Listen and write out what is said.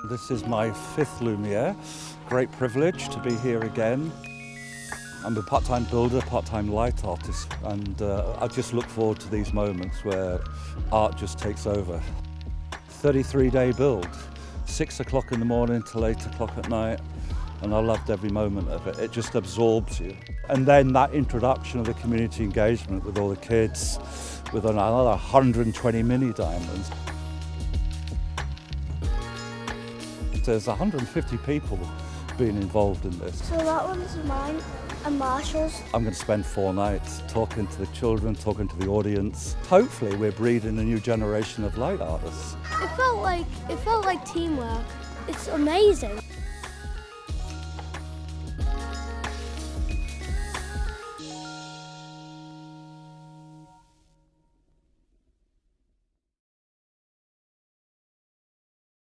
This is my 5th Lumiere. Great privilege to be here again. I'm a part-time builder, part-time light artist, and I just look forward to these moments where art just takes over. 33-day build, 6 o'clock in the morning till 8 o'clock at night, and I loved every moment of it. It just absorbs you. And then that introduction of the community engagement with all the kids, with another 120 mini diamonds. There's 150 people being involved in this. So that one's mine and Marshall's. I'm going to spend 4 nights talking to the children, talking to the audience. Hopefully we're breeding a new generation of light artists. It felt like teamwork. It's amazing.